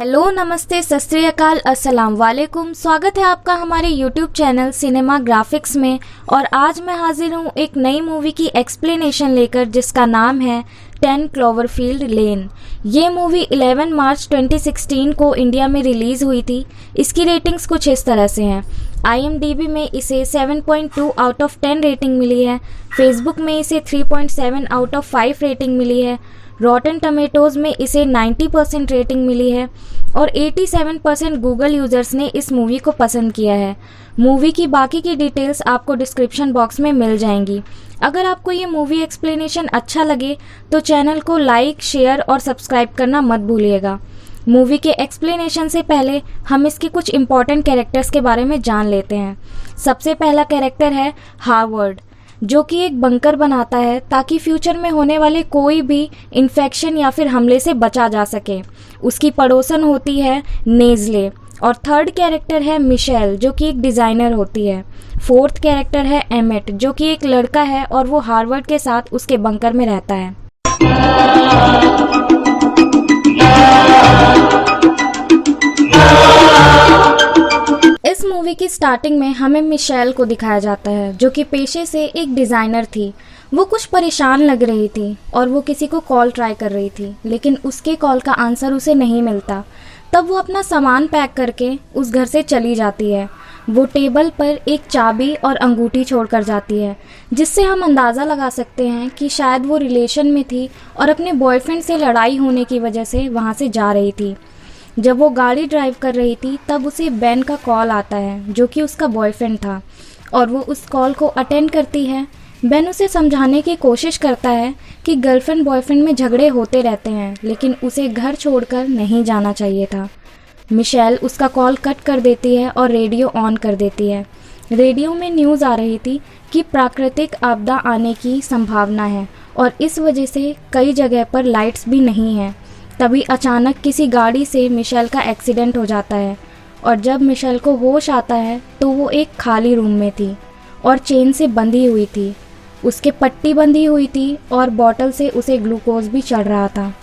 Hello, नमस्ते, सत श्री अकाल, अस्सलाम वालेकुम। स्वागत है आपका हमारे यूट्यूब चैनल सिनेमा ग्राफिक्स में। और आज मैं हाजिर हूँ एक नई मूवी की एक्सप्लेनेशन लेकर जिसका नाम है 10 क्लोवरफील्ड लेन। ये मूवी 11 मार्च 2016 को इंडिया में रिलीज़ हुई थी। इसकी रेटिंग्स कुछ इस तरह से हैं। IMDb में इसे 7.2 आउट ऑफ 10 रेटिंग मिली है। फेसबुक में इसे 3.7 आउट ऑफ 5 रेटिंग मिली है। रॉटन टमेटोज़ में इसे 90% रेटिंग मिली है और 87% गूगल यूज़र्स ने इस मूवी को पसंद किया है। मूवी की बाकी की डिटेल्स आपको डिस्क्रिप्शन बॉक्स में मिल जाएंगी। अगर आपको ये मूवी एक्सप्लेनेशन अच्छा लगे तो चैनल को लाइक, शेयर और सब्सक्राइब करना मत भूलिएगा। मूवी के एक्सप्लेनेशन से पहले हम इसके कुछ इम्पॉर्टेंट कैरेक्टर्स के बारे में जान लेते हैं। सबसे पहला कैरेक्टर है हार्वर्ड, जो कि एक बंकर बनाता है ताकि फ्यूचर में होने वाले कोई भी इन्फेक्शन या फिर हमले से बचा जा सके। उसकी पड़ोसन होती है नेज़ले। और थर्ड कैरेक्टर है मिशेल, जो कि एक डिज़ाइनर होती है। फोर्थ कैरेक्टर है एमेट, जो कि एक लड़का है और वो हार्वर्ड के साथ उसके बंकर में रहता है। इस मूवी की स्टार्टिंग में हमें मिशेल को दिखाया जाता है, जो कि पेशे से एक डिज़ाइनर थी। वो कुछ परेशान लग रही थी और वो किसी को कॉल ट्राई कर रही थी, लेकिन उसके कॉल का आंसर उसे नहीं मिलता। तब वो अपना सामान पैक करके उस घर से चली जाती है। वो टेबल पर एक चाबी और अंगूठी छोड़कर जाती है, जिससे हम अंदाज़ा लगा सकते हैं कि शायद वो रिलेशन में थी और अपने बॉयफ्रेंड से लड़ाई होने की वजह से वहाँ से जा रही थी। जब वो गाड़ी ड्राइव कर रही थी तब उसे बेन का कॉल आता है, जो कि उसका बॉयफ्रेंड था, और वो उस कॉल को अटेंड करती है। बेन उसे समझाने की कोशिश करता है कि गर्लफ्रेंड बॉयफ्रेंड में झगड़े होते रहते हैं, लेकिन उसे घर छोड़कर नहीं जाना चाहिए था। मिशेल उसका कॉल कट कर देती है और रेडियो ऑन कर देती है। रेडियो में न्यूज़ आ रही थी कि प्राकृतिक आपदा आने की संभावना है और इस वजह से कई जगह पर लाइट्स भी नहीं हैं। तभी अचानक किसी गाड़ी से मिशेल का एक्सीडेंट हो जाता है और जब मिशेल को होश आता है तो वो एक खाली रूम में थी और चेन से बंधी हुई थी। उसके पट्टी बंधी हुई थी और बॉटल से उसे ग्लूकोज भी चढ़ रहा था।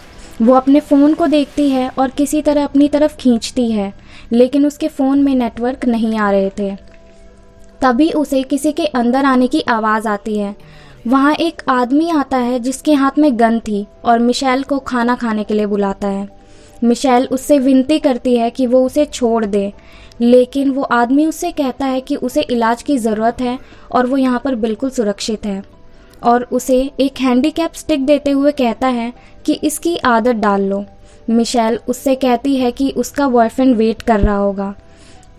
वो अपने फ़ोन को देखती है और किसी तरह अपनी तरफ खींचती है, लेकिन उसके फ़ोन में नेटवर्क नहीं आ रहे थे। तभी उसे किसी के अंदर आने की आवाज़ आती है। वहाँ एक आदमी आता है जिसके हाथ में गन थी और मिशेल को खाना खाने के लिए बुलाता है। मिशेल उससे विनती करती है कि वो उसे छोड़ दे, लेकिन वो आदमी उससे कहता है कि उसे इलाज की ज़रूरत है और वो यहाँ पर बिल्कुल सुरक्षित है, और उसे एक हैंडीकैप स्टिक देते हुए कहता है कि इसकी आदत डाल लो। मिशेल उससे कहती है कि उसका बॉयफ्रेंड वेट कर रहा होगा।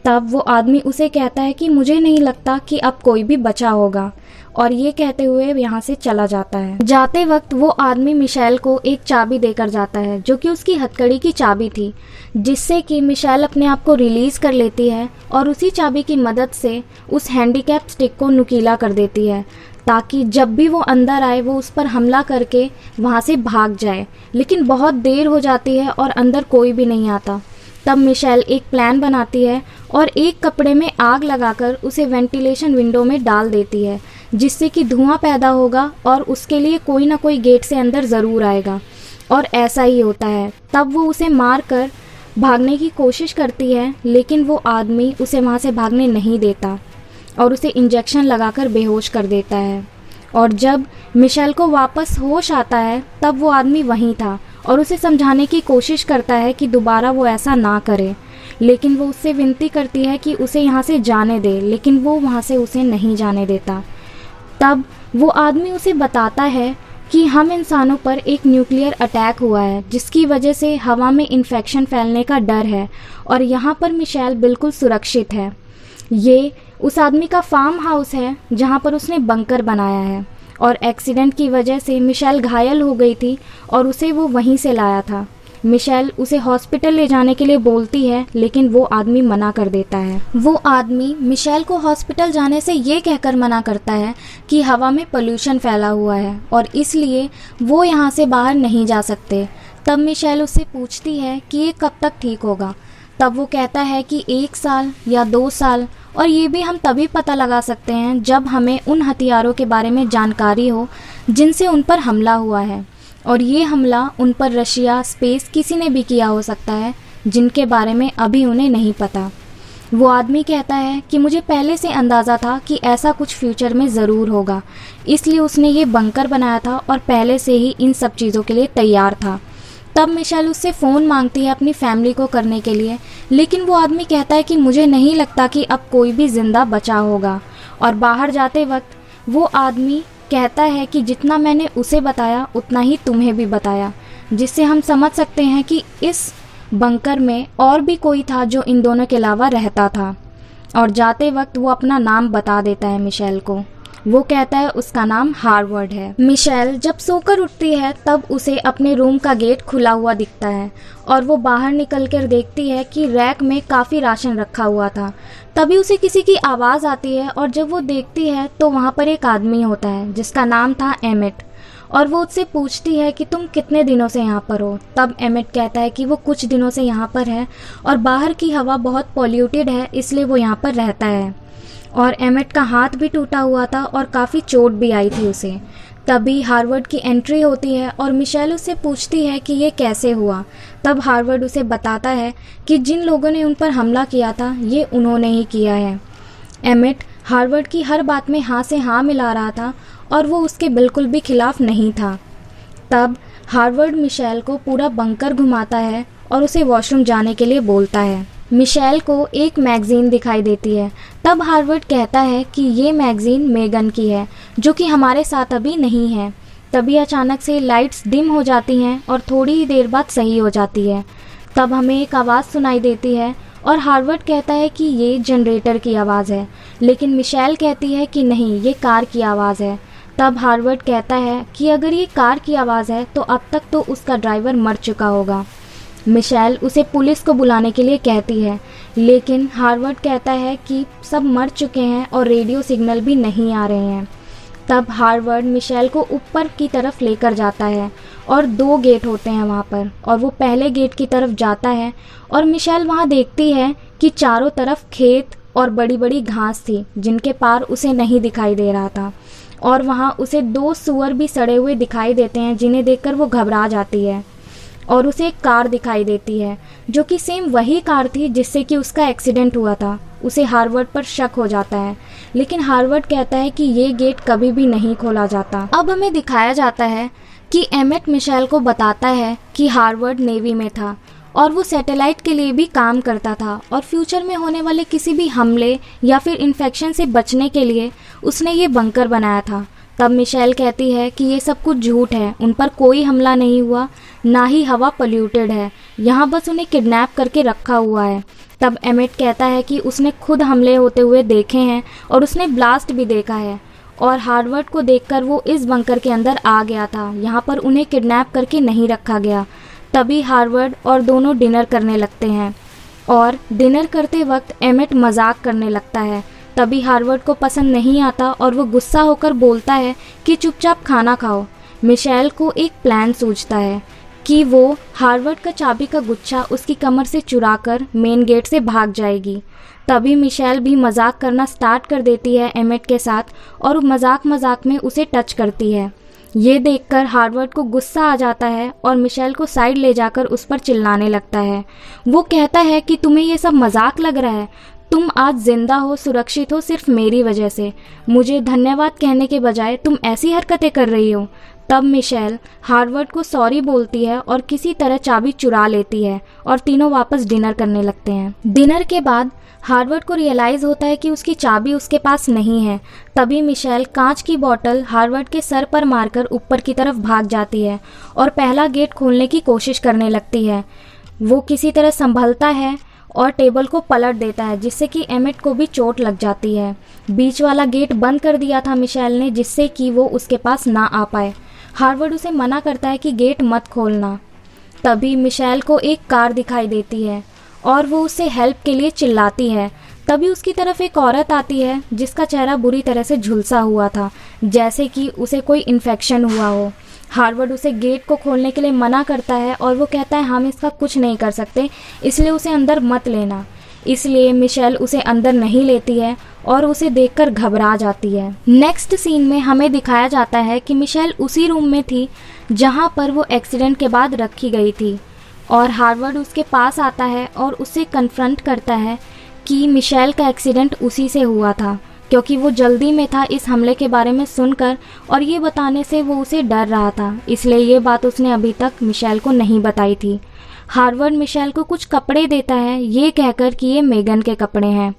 तब वो आदमी उसे कहता है कि मुझे नहीं लगता कि अब कोई भी बचा होगा, और ये कहते हुए यहाँ से चला जाता है। जाते वक्त वो आदमी मिशेल को एक चाबी देकर जाता है, जो कि उसकी हथकड़ी की चाबी थी, जिससे कि मिशेल अपने आप को रिलीज़ कर लेती है और उसी चाबी की मदद से उस हैंडीकैप स्टिक को नुकीला कर देती है, ताकि जब भी वो अंदर आए वो उस पर हमला करके वहाँ से भाग जाए। लेकिन बहुत देर हो जाती है और अंदर कोई भी नहीं आता। तब मिशेल एक प्लान बनाती है और एक कपड़े में आग लगाकर उसे वेंटिलेशन विंडो में डाल देती है, जिससे कि धुआं पैदा होगा और उसके लिए कोई ना कोई गेट से अंदर ज़रूर आएगा। और ऐसा ही होता है। तब वो उसे मार कर भागने की कोशिश करती है, लेकिन वो आदमी उसे वहाँ से भागने नहीं देता और उसे इंजेक्शन लगाकर बेहोश कर देता है। और जब मिशेल को वापस होश आता है तब वो आदमी वहीं था और उसे समझाने की कोशिश करता है कि दोबारा वो ऐसा ना करे, लेकिन वो उससे विनती करती है कि उसे यहाँ से जाने दे, लेकिन वो वहाँ से उसे नहीं जाने देता। तब वो आदमी उसे बताता है कि हम इंसानों पर एक न्यूक्लियर अटैक हुआ है, जिसकी वजह से हवा में इन्फेक्शन फैलने का डर है और यहाँ पर मिशेल बिल्कुल सुरक्षित है। ये उस आदमी का फार्म हाउस है जहाँ पर उसने बंकर बनाया है, और एक्सीडेंट की वजह से मिशेल घायल हो गई थी और उसे वो वहीं से लाया था। मिशेल उसे हॉस्पिटल ले जाने के लिए बोलती है, लेकिन वो आदमी मना कर देता है। वो आदमी मिशेल को हॉस्पिटल जाने से ये कहकर मना करता है कि हवा में पोल्यूशन फैला हुआ है और इसलिए वो यहाँ से बाहर नहीं जा सकते। तब मिशेल उससे पूछती है कि ये कब तक ठीक होगा। तब वो कहता है कि 1 साल या 2 साल, और ये भी हम तभी पता लगा सकते हैं जब हमें उन हथियारों के बारे में जानकारी हो जिनसे उन पर हमला हुआ है, और ये हमला उन पर रशिया, स्पेस किसी ने भी किया हो सकता है, जिनके बारे में अभी उन्हें नहीं पता। वो आदमी कहता है कि मुझे पहले से अंदाज़ा था कि ऐसा कुछ फ्यूचर में ज़रूर होगा, इसलिए उसने ये बंकर बनाया था और पहले से ही इन सब चीज़ों के लिए तैयार था। तब मिशेल उससे फ़ोन मांगती है अपनी फैमिली को करने के लिए, लेकिन वो आदमी कहता है कि मुझे नहीं लगता कि अब कोई भी ज़िंदा बचा होगा। और बाहर जाते वक्त वो आदमी कहता है कि जितना मैंने उसे बताया उतना ही तुम्हें भी बताया, जिससे हम समझ सकते हैं कि इस बंकर में और भी कोई था जो इन दोनों के अलावा रहता था। और जाते वक्त वो अपना नाम बता देता है मिशेल को। वो कहता है उसका नाम हार्वर्ड है। मिशेल जब सोकर उठती है तब उसे अपने रूम का गेट खुला हुआ दिखता है और वो बाहर निकलकर देखती है कि रैक में काफ़ी राशन रखा हुआ था। तभी उसे किसी की आवाज़ आती है और जब वो देखती है तो वहाँ पर एक आदमी होता है जिसका नाम था एमिट, और वो उससे पूछती है कि तुम कितने दिनों से यहाँ पर हो। तब एमिट कहता है कि वो कुछ दिनों से यहाँ पर है और बाहर की हवा बहुत पॉल्यूटेड है, इसलिए वो यहाँ पर रहता है। और एमिट का हाथ भी टूटा हुआ था और काफ़ी चोट भी आई थी उसे। तभी हार्वर्ड की एंट्री होती है और मिशेल उससे पूछती है कि ये कैसे हुआ। तब हार्वर्ड उसे बताता है कि जिन लोगों ने उन पर हमला किया था ये उन्होंने ही किया है। एमिट हार्वर्ड की हर बात में हाँ से हाँ मिला रहा था और वो उसके बिल्कुल भी खिलाफ नहीं था। तब हार्वर्ड मिशेल को पूरा बंकर घुमाता है और उसे वॉशरूम जाने के लिए बोलता है। मिशेल को एक मैगज़ीन दिखाई देती है। तब हार्वर्ड कहता है कि ये मैगज़ीन मेगन की है जो कि हमारे साथ अभी नहीं है। तभी अचानक से लाइट्स डिम हो जाती हैं और थोड़ी ही देर बाद सही हो जाती है। तब हमें एक आवाज़ सुनाई देती है और हार्वर्ड कहता है कि ये जनरेटर की आवाज़ है, लेकिन मिशेल कहती है कि नहीं, ये कार की आवाज़ है। तब हार्वर्ड कहता है कि अगर ये कार की आवाज़ है तो अब तक तो उसका ड्राइवर मर चुका होगा। मिशेल उसे पुलिस को बुलाने के लिए कहती है, लेकिन हार्वर्ड कहता है कि सब मर चुके हैं और रेडियो सिग्नल भी नहीं आ रहे हैं। तब हार्वर्ड मिशेल को ऊपर की तरफ लेकर जाता है और 2 गेट होते हैं वहाँ पर, और वो पहले गेट की तरफ जाता है और मिशेल वहाँ देखती है कि चारों तरफ खेत और बड़ी बड़ी घास थी जिनके पार उसे नहीं दिखाई दे रहा था। और वहाँ उसे 2 सूअर भी सड़े हुए दिखाई देते हैं जिन्हें देखकर वो घबरा जाती है। और उसे एक कार दिखाई देती है जो कि सेम वही कार थी जिससे कि उसका एक्सीडेंट हुआ था। उसे हार्वर्ड पर शक हो जाता है, लेकिन हार्वर्ड कहता है कि ये गेट कभी भी नहीं खोला जाता। अब हमें दिखाया जाता है कि एमिट मिशेल को बताता है कि हार्वर्ड नेवी में था और वो सैटेलाइट के लिए भी काम करता था और फ्यूचर में होने वाले किसी भी हमले या फिर इन्फेक्शन से बचने के लिए उसने ये बंकर बनाया था। तब मिशेल कहती है कि ये सब कुछ झूठ है, उन पर कोई हमला नहीं हुआ, ना ही हवा पोल्यूटेड है, यहाँ बस उन्हें किडनैप करके रखा हुआ है। तब एमिट कहता है कि उसने खुद हमले होते हुए देखे हैं और उसने ब्लास्ट भी देखा है और हार्वर्ड को देखकर वो इस बंकर के अंदर आ गया था, यहाँ पर उन्हें किडनैप करके नहीं रखा गया। तभी हार्वर्ड और दोनों डिनर करने लगते हैं और डिनर करते वक्त एमिट मजाक करने लगता है। तभी हार्वर्ड को पसंद नहीं आता और वो गुस्सा होकर बोलता है कि चुपचाप खाना खाओ। मिशेल को एक प्लान सूझता है कि वो हार्वर्ड का चाबी का गुच्छा उसकी कमर से चुराकर मेन गेट से भाग जाएगी। तभी मिशेल भी मजाक करना स्टार्ट कर देती है एमिट के साथ और मजाक मजाक में उसे टच करती है। ये देखकर हार्वर्ड को गुस्सा आ जाता है और मिशेल को साइड ले जाकर उस पर चिल्लाने लगता है। वो कहता है कि तुम्हें ये सब मजाक लग रहा है, तुम आज जिंदा हो, सुरक्षित हो सिर्फ मेरी वजह से। मुझे धन्यवाद कहने के बजाय तुम ऐसी हरकतें कर रही हो। तब मिशेल हार्वर्ड को सॉरी बोलती है और किसी तरह चाबी चुरा लेती है और तीनों वापस डिनर करने लगते हैं। डिनर के बाद हार्वर्ड को रियलाइज़ होता है कि उसकी चाबी उसके पास नहीं है। तभी मिशेल कांच की बोतल हार्वर्ड के सर पर मारकर ऊपर की तरफ भाग जाती है और पहला गेट खोलने की कोशिश करने लगती है। वो किसी तरह संभलता है और टेबल को पलट देता है, जिससे कि एमिट को भी चोट लग जाती है। बीच वाला गेट बंद कर दिया था मिशेल ने, जिससे कि वो उसके पास ना आ पाए। हार्वर्ड उसे मना करता है कि गेट मत खोलना। तभी मिशेल को एक कार दिखाई देती है और वो उससे हेल्प के लिए चिल्लाती है। तभी उसकी तरफ एक औरत आती है जिसका चेहरा बुरी तरह से झुलसा हुआ था, जैसे कि उसे कोई इन्फेक्शन हुआ हो। हार्वर्ड उसे गेट को खोलने के लिए मना करता है और वो कहता है हम इसका कुछ नहीं कर सकते, इसलिए उसे अंदर मत लेना। इसलिए मिशेल उसे अंदर नहीं लेती है और उसे देखकर घबरा जाती है। नेक्स्ट सीन में हमें दिखाया जाता है कि मिशेल उसी रूम में थी जहां पर वो एक्सीडेंट के बाद रखी गई थी और हार्वर्ड उसके पास आता है और उससे कन्फ्रंट करता है कि मिशेल का एक्सीडेंट उसी से हुआ था, क्योंकि वो जल्दी में था इस हमले के बारे में सुनकर, और ये बताने से वो उसे डर रहा था, इसलिए ये बात उसने अभी तक मिशेल को नहीं बताई थी। हार्वर्ड मिशेल को कुछ कपड़े देता है ये कहकर कि ये मेगन के कपड़े हैं,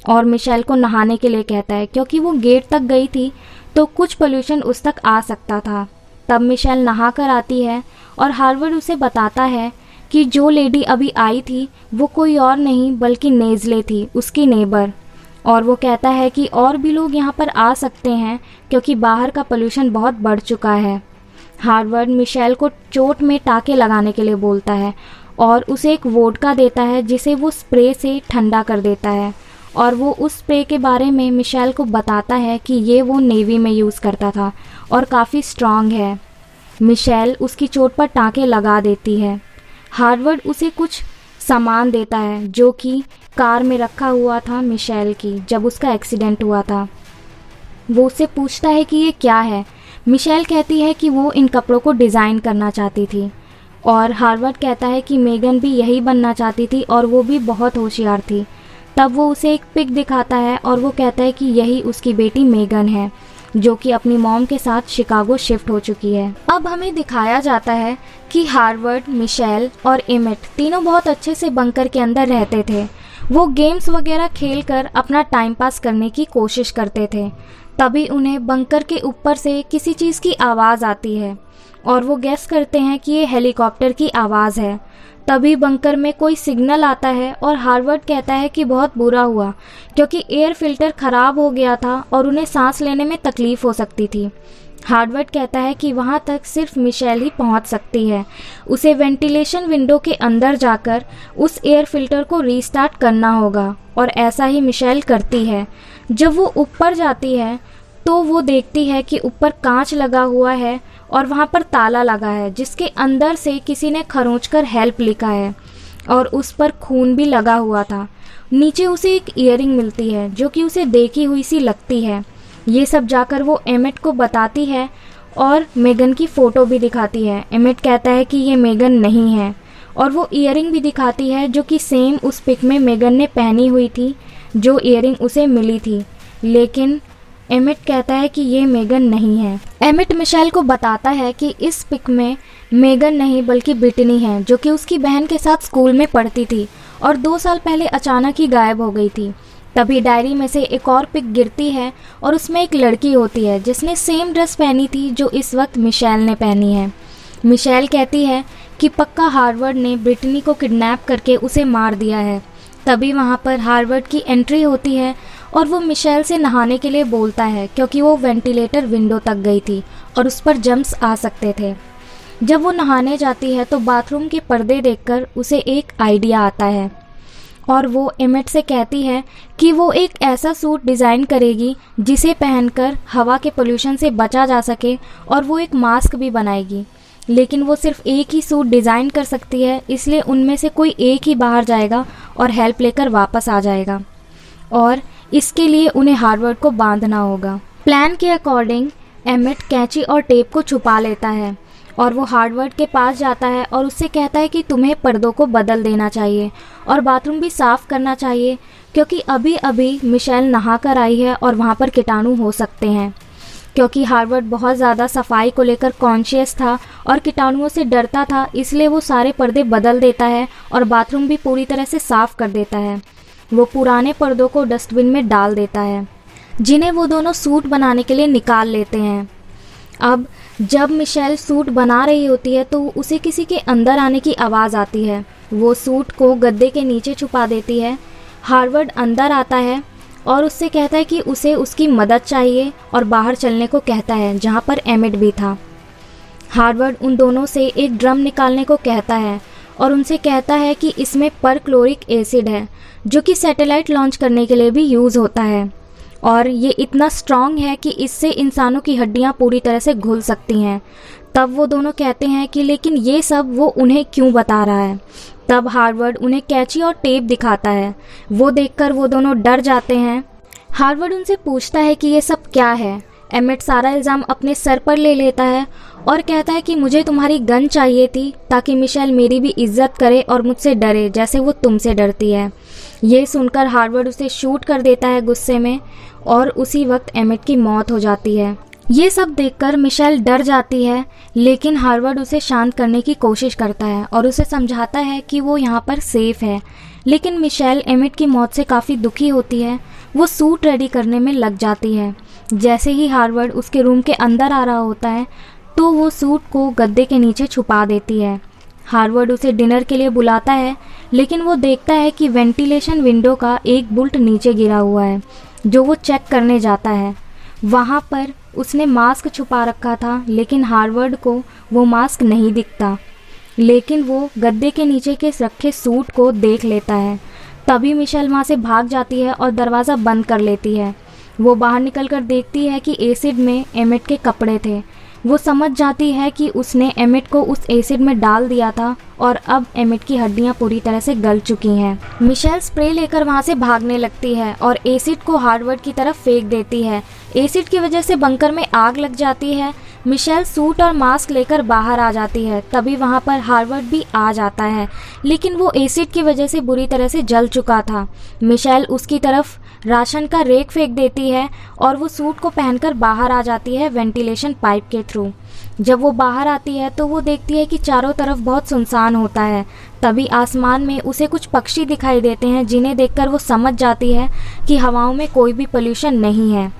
और मिशेल को नहाने के लिए कहता है क्योंकि वो गेट तक गई थी तो कुछ पोल्यूशन उस तक आ सकता था। तब मिशेल नहा कर आती है और हार्वर्ड उसे बताता है कि जो लेडी अभी आई थी वो कोई और नहीं बल्कि नेज़ले थी, उसकी नेबर। और वो कहता है कि और भी लोग यहाँ पर आ सकते हैं क्योंकि बाहर का पोल्यूशन बहुत बढ़ चुका है। हार्वर्ड मिशेल को चोट में टाँके लगाने के लिए बोलता है और उसे एक वोडका देता है जिसे वो स्प्रे से ठंडा कर देता है, और वो उस स्प्रे के बारे में मिशेल को बताता है कि ये वो नेवी में यूज़ करता था और काफ़ी स्ट्रॉन्ग है। मिशेल उसकी चोट पर टाँके लगा देती है। हार्वर्ड उसे कुछ सामान देता है जो कि कार में रखा हुआ था मिशेल की जब उसका एक्सीडेंट हुआ था। वो उससे पूछता है कि ये क्या है। मिशेल कहती है कि वो इन कपड़ों को डिज़ाइन करना चाहती थी, और हार्वर्ड कहता है कि मेगन भी यही बनना चाहती थी और वो भी बहुत होशियार थी। तब वो उसे एक पिक दिखाता है और वो कहता है कि यही उसकी बेटी मेगन है जो कि अपनी मॉम के साथ शिकागो शिफ्ट हो चुकी है। अब हमें दिखाया जाता है कि हार्वर्ड, मिशेल और एमिट तीनों बहुत अच्छे से बंकर के अंदर रहते थे। वो गेम्स वगैरह खेलकर अपना टाइम पास करने की कोशिश करते थे। तभी उन्हें बंकर के ऊपर से किसी चीज़ की आवाज़ आती है और वो गेस करते हैं कि ये हेलीकॉप्टर की आवाज़ है। तभी बंकर में कोई सिग्नल आता है और हार्वर्ड कहता है कि बहुत बुरा हुआ क्योंकि एयर फिल्टर ख़राब हो गया था और उन्हें सांस लेने में तकलीफ़ हो सकती थी। हार्वर्ड कहता है कि वहाँ तक सिर्फ मिशेल ही पहुँच सकती है। उसे वेंटिलेशन विंडो के अंदर जाकर उस एयर फिल्टर को रीस्टार्ट करना होगा, और ऐसा ही मिशेल करती है। जब वो ऊपर जाती है तो वो देखती है कि ऊपर कांच लगा हुआ है और वहाँ पर ताला लगा है जिसके अंदर से किसी ने खरोंचकर हेल्प लिखा है और उस पर खून भी लगा हुआ था। नीचे उसे एक ईयरिंग मिलती है जो कि उसे देखी हुई सी लगती है। ये सब जाकर वो एमिट को बताती है और मेगन की फ़ोटो भी दिखाती है। एमिट कहता है कि ये मेगन नहीं है, और वो ईयरिंग भी दिखाती है जो कि सेम उस पिक में मेगन ने पहनी हुई थी जो ईयरिंग उसे मिली थी, लेकिन एमिट कहता है कि ये मेगन नहीं है। एमिट मिशेल को बताता है कि इस पिक में मेगन नहीं बल्कि ब्रिटनी है जो कि उसकी बहन के साथ स्कूल में पढ़ती थी और 2 साल पहले अचानक ही गायब हो गई थी। तभी डायरी में से एक और पिक गिरती है और उसमें एक लड़की होती है जिसने सेम ड्रेस पहनी थी जो इस वक्त मिशेल ने पहनी है। मिशेल कहती है कि पक्का हार्वर्ड ने ब्रिटनी को किडनैप करके उसे मार दिया है। तभी वहाँ पर हार्वर्ड की एंट्री होती है और वो मिशेल से नहाने के लिए बोलता है क्योंकि वो वेंटिलेटर विंडो तक गई थी और उस पर जम्स आ सकते थे। जब वो नहाने जाती है तो बाथरूम के पर्दे देखकर उसे एक आइडिया आता है और वो एमिट से कहती है कि वो एक ऐसा सूट डिज़ाइन करेगी जिसे पहनकर हवा के पोल्यूशन से बचा जा सके, और वो एक मास्क भी बनाएगी। लेकिन वो सिर्फ एक ही सूट डिज़ाइन कर सकती है, इसलिए उनमें से कोई एक ही बाहर जाएगा और हेल्प लेकर वापस आ जाएगा, और इसके लिए उन्हें हार्वर्ड को बांधना होगा। प्लान के अकॉर्डिंग एमिट कैंची और टेप को छुपा लेता है और वो हार्वर्ड के पास जाता है और उससे कहता है कि तुम्हें पर्दों को बदल देना चाहिए और बाथरूम भी साफ़ करना चाहिए क्योंकि अभी अभी मिशेल नहा कर आई है और वहाँ पर कीटाणु हो सकते हैं। क्योंकि हार्वर्ड बहुत ज़्यादा सफाई को लेकर कॉन्शियस था और कीटाणुओं से डरता था, इसलिए वो सारे पर्दे बदल देता है और बाथरूम भी पूरी तरह से साफ़ कर देता है। वो पुराने पर्दों को डस्टबिन में डाल देता है जिन्हें वो दोनों सूट बनाने के लिए निकाल लेते हैं। अब जब मिशेल सूट बना रही होती है तो उसे किसी के अंदर आने की आवाज़ आती है। वो सूट को गद्दे के नीचे छुपा देती है। हार्वर्ड अंदर आता है और उससे कहता है कि उसे उसकी मदद चाहिए और बाहर चलने को कहता है जहाँ पर एमिट भी था। हार्वर्ड उन दोनों से एक ड्रम निकालने को कहता है और उनसे कहता है कि इसमें परक्लोरिक एसिड है जो कि सैटेलाइट लॉन्च करने के लिए भी यूज़ होता है, और ये इतना स्ट्रॉन्ग है कि इससे इंसानों की हड्डियां पूरी तरह से घुल सकती हैं। तब वो दोनों कहते हैं कि लेकिन ये सब वो उन्हें क्यों बता रहा है। तब हार्वर्ड उन्हें कैंची और टेप दिखाता है। वो देखकर वो दोनों डर जाते हैं। हार्वर्ड उनसे पूछता है कि ये सब क्या है। एमिट सारा इल्ज़ाम अपने सर पर ले लेता है और कहता है कि मुझे तुम्हारी गन चाहिए थी ताकि मिशेल मेरी भी इज्जत करे और मुझसे डरे जैसे वो तुमसे डरती है। ये सुनकर हार्वर्ड उसे शूट कर देता है गुस्से में और उसी वक्त एमिट की मौत हो जाती है। ये सब देखकर मिशेल डर जाती है, लेकिन हार्वर्ड उसे शांत करने की कोशिश करता है और उसे समझाता है कि वो यहाँ पर सेफ है। लेकिन मिशेल एमिट की मौत से काफ़ी दुखी होती है। वो सूट रेडी करने में लग जाती है। जैसे ही हार्वर्ड उसके रूम के अंदर आ रहा होता है तो वो सूट को गद्दे के नीचे छुपा देती है। हार्वर्ड उसे डिनर के लिए बुलाता है, लेकिन वो देखता है कि वेंटिलेशन विंडो का एक बोल्ट नीचे गिरा हुआ है, जो वो चेक करने जाता है। वहाँ पर उसने मास्क छुपा रखा था, लेकिन हार्वर्ड को वो मास्क नहीं दिखता। लेकिन वो गद्दे के नीचे के रखे सूट को देख लेता है। तभी मिशेल वहाँ से भाग जाती है और दरवाज़ा बंद कर लेती है। वो बाहर निकलकर देखती है कि एसिड में एमिट के कपड़े थे। वो समझ जाती है कि उसने एमिट को उस एसिड में डाल दिया था और अब एमिट की हड्डियां पूरी तरह से गल चुकी हैं। मिशेल स्प्रे लेकर वहां से भागने लगती है और एसिड को हार्वर्ड की तरफ फेंक देती है। एसिड की वजह से बंकर में आग लग जाती है। मिशेल सूट और मास्क लेकर बाहर आ जाती है। तभी वहां पर हार्वर्ड भी आ जाता है, लेकिन वो एसिड की वजह से बुरी तरह से जल चुका था। मिशेल उसकी तरफ राशन का रेक फेंक देती है और वो सूट को पहनकर बाहर आ जाती है वेंटिलेशन पाइप के थ्रू। जब वो बाहर आती है तो वो देखती है कि चारों तरफ बहुत सुनसान होता है। तभी आसमान में उसे कुछ पक्षी दिखाई देते हैं, जिन्हें देखकर वो समझ जाती है कि हवाओं में कोई भी पोल्यूशन नहीं है।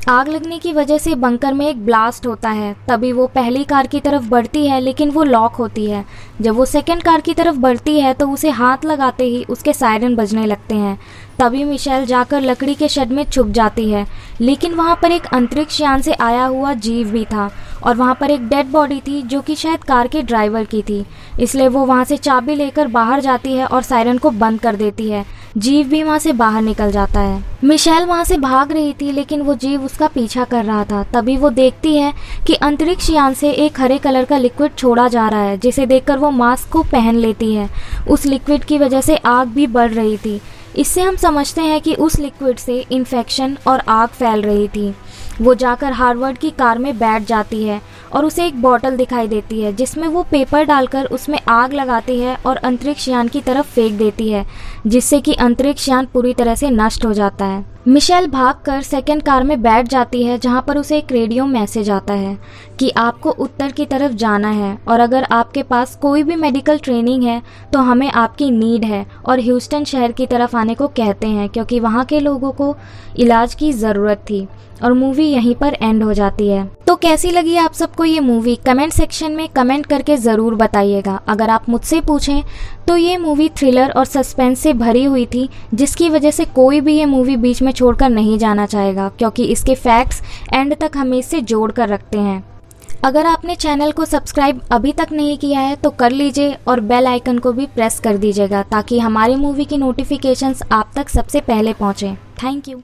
आग लगने की वजह से बंकर में एक ब्लास्ट होता है। तभी वो पहली कार की तरफ बढ़ती है, लेकिन वो लॉक होती है। जब वो सेकंड कार की तरफ बढ़ती है तो उसे हाथ लगाते ही उसके सायरन बजने लगते हैं। तभी मिशेल जाकर लकड़ी के शेड में छुप जाती है, लेकिन वहाँ पर एक अंतरिक्ष यान से आया हुआ जीव भी था और वहाँ पर एक डेड बॉडी थी जो कि शायद कार के ड्राइवर की थी। इसलिए वो वहाँ से चाबी लेकर बाहर जाती है और सायरन को बंद कर देती है। जीव भी वहाँ से बाहर निकल जाता है। मिशेल वहाँ से भाग रही थी, लेकिन वो जीव उसका पीछा कर रहा था। तभी वो देखती है कि अंतरिक्ष यान से एक हरे कलर का लिक्विड छोड़ा जा रहा है, जिसे देखकर वो मास्क को पहन लेती है। उस लिक्विड की वजह से आग भी बढ़ रही थी। इससे हम समझते हैं कि उस लिक्विड से इन्फेक्शन और आग फैल रही थी। वो जाकर हार्वर्ड की कार में बैठ जाती है और उसे एक बोतल दिखाई देती है, जिसमें वो पेपर डालकर उसमें आग लगाती है और अंतरिक्ष यान की तरफ फेंक देती है, जिससे कि अंतरिक्ष यान पूरी तरह से नष्ट हो जाता है। मिशेल भागकर सेकंड कार में बैठ जाती है, जहां पर उसे एक रेडियो मैसेज आता है कि आपको उत्तर की तरफ जाना है और अगर आपके पास कोई भी मेडिकल ट्रेनिंग है तो हमें आपकी नीड है, और ह्यूस्टन शहर की तरफ आने को कहते हैं क्योंकि वहाँ के लोगों को इलाज की ज़रूरत थी। और मूवी यहीं पर एंड हो जाती है। तो कैसी लगी आप सबको ये मूवी? कमेंट सेक्शन में कमेंट करके ज़रूर बताइएगा। अगर आप मुझसे पूछें तो ये मूवी थ्रिलर और सस्पेंस से भरी हुई थी, जिसकी वजह से कोई भी ये मूवी बीच में छोड़कर नहीं जाना चाहेगा, क्योंकि इसके फैक्ट्स एंड तक हमें इससे जोड़ कर रखते हैं। अगर आपने चैनल को सब्सक्राइब अभी तक नहीं किया है तो कर लीजिए और बेल आइकन को भी प्रेस कर दीजिएगा, ताकि हमारी मूवी की नोटिफिकेशंस आप तक सबसे पहले पहुँचें। Thank you.